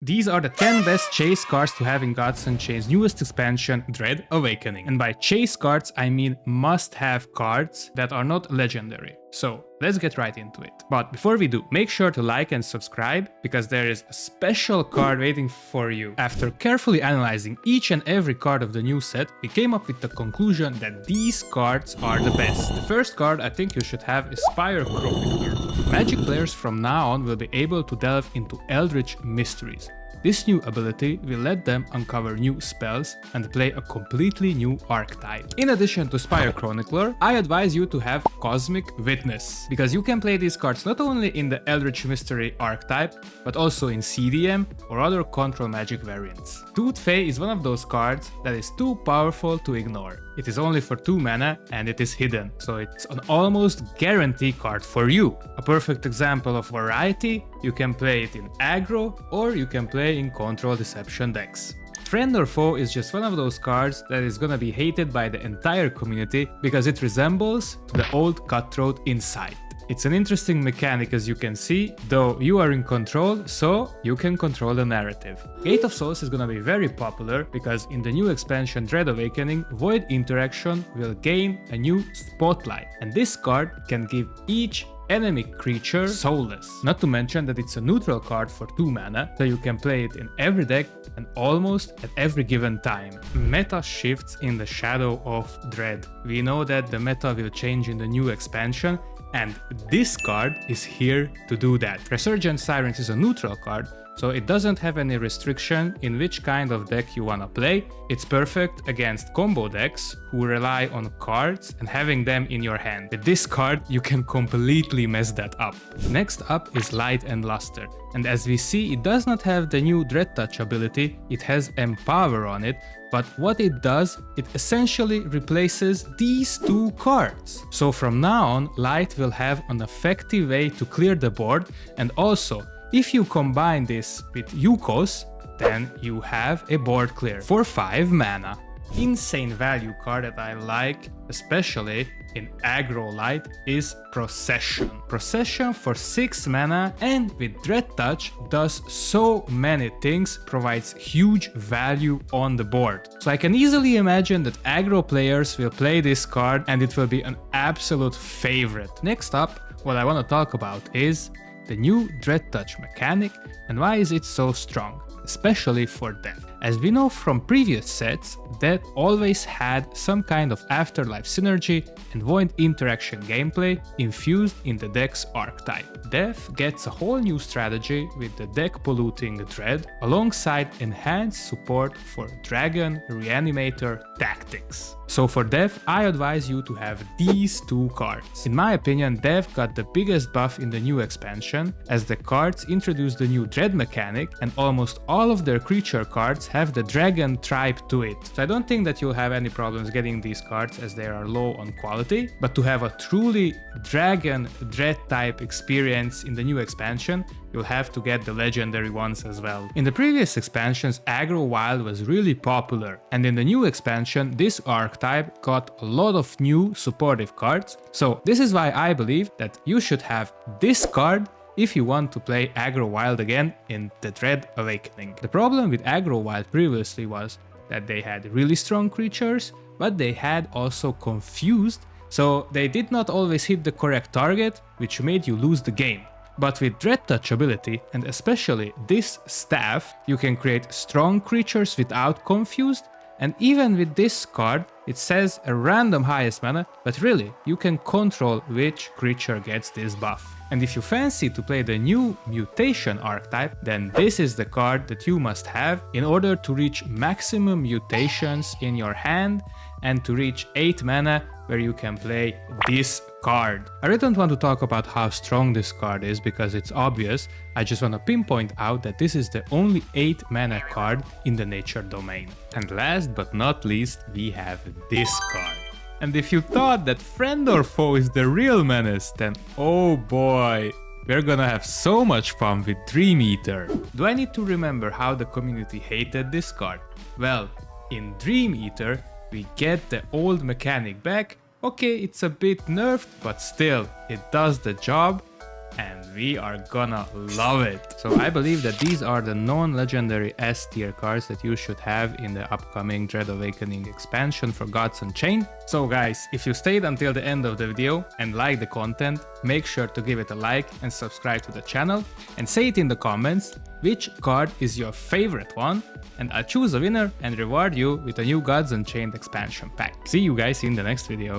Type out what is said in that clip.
These are the 10 best chase cards to have in Gods Unchained's newest expansion, Dread Awakening. And by chase cards, I mean must-have cards that are not legendary. So let's get right into it. But before we do, make sure to like and subscribe, because there is a special card waiting for you. After carefully analyzing each and every card of the new set, we came up with the conclusion that these cards are the best. The first card I think you should have is Spire Chronicler. Magic players from now on will be able to delve into Eldritch mysteries. This new ability will let them uncover new spells and play a completely new archetype. In addition to Spire Chronicler, I advise you to have Cosmic Witness, because you can play these cards not only in the Eldritch Mystery archetype, but also in CDM or other control magic variants. Tooth Fey is one of those cards that is too powerful to ignore. It is only for 2 mana and it is hidden, so it's an almost guarantee card for you. A perfect example of variety, you can play it in aggro or you can play in control deception decks. Friend or Foe is just one of those cards that is gonna be hated by the entire community because it resembles the old Cutthroat Insight. It's an interesting mechanic, as you can see, though you are in control, so you can control the narrative. Gate of Souls is gonna be very popular because in the new expansion Dread Awakening, Void Interaction will gain a new spotlight, and this card can give each enemy creature soulless. Not to mention that it's a neutral card for 2 mana, so you can play it in every deck and almost at every given time. Meta shifts in the shadow of Dread. We know that the meta will change in the new expansion, and this card is here to do that. Resurgent Sirens is a neutral card, so it doesn't have any restriction in which kind of deck you wanna play. It's perfect against combo decks who rely on cards and having them in your hand. With this card, you can completely mess that up. Next up is Light and Luster, and as we see, it does not have the new Dread Touch ability, it has Empower on it, but what it does, it essentially replaces these 2 cards. So from now on, Light will have an effective way to clear the board, and also, if you combine this with Yukos, then you have a board clear for 5 mana. Insane value card that I like, especially in aggro light, is Procession. Procession for 6 mana and with Dread Touch does so many things, provides huge value on the board. So I can easily imagine that aggro players will play this card and it will be an absolute favorite. Next up, what I want to talk about is the new Dread Touch mechanic and why is it so strong, especially for Death. As we know from previous sets, Death always had some kind of afterlife synergy and Void Interaction gameplay infused in the deck's archetype. Death gets a whole new strategy with the deck polluting Dread, alongside enhanced support for Dragon Reanimator tactics. So for Death, I advise you to have these 2 cards. In my opinion, Death got the biggest buff in the new expansion, as the cards introduce the new Dread mechanic and almost all of their creature cards have the dragon tribe to it. So I don't think that you'll have any problems getting these cards as they are low on quality, but to have a truly dragon Dread type experience in the new expansion, you'll have to get the legendary ones as well. In the previous expansions, Aggro Wild was really popular, and in the new expansion, this archetype got a lot of new supportive cards. So this is why I believe that you should have this card if you want to play Aggro Wild again in the Dread Awakening. The problem with Aggro Wild previously was that they had really strong creatures, but they had also confused, so they did not always hit the correct target, which made you lose the game. But with Dread Touch ability, and especially this staff, you can create strong creatures without confused, and even with this card, it says a random highest mana, but really, you can control which creature gets this buff. And if you fancy to play the new Mutation archetype, then this is the card that you must have in order to reach maximum mutations in your hand and to reach 8 mana where you can play this card. I really don't want to talk about how strong this card is because it's obvious. I just want to pinpoint out that this is the only 8 mana card in the nature domain. And last but not least, we have this card. And if you thought that Friend or Foe is the real menace, then oh boy, we're gonna have so much fun with Dream Eater. Do I need to remember how the community hated this card? Well, in Dream Eater, we get the old mechanic back. Okay, it's a bit nerfed, but still, it does the job. and we are gonna love it. So I believe that these are the non-legendary S tier cards that you should have in the upcoming Dread Awakening expansion for Gods Unchained. So guys, if you stayed until the end of the video and like the content, make sure to give it a like and subscribe to the channel, and say it in the comments which card is your favorite one, and I'll choose a winner and reward you with a new Gods Unchained expansion pack. See you guys in the next video.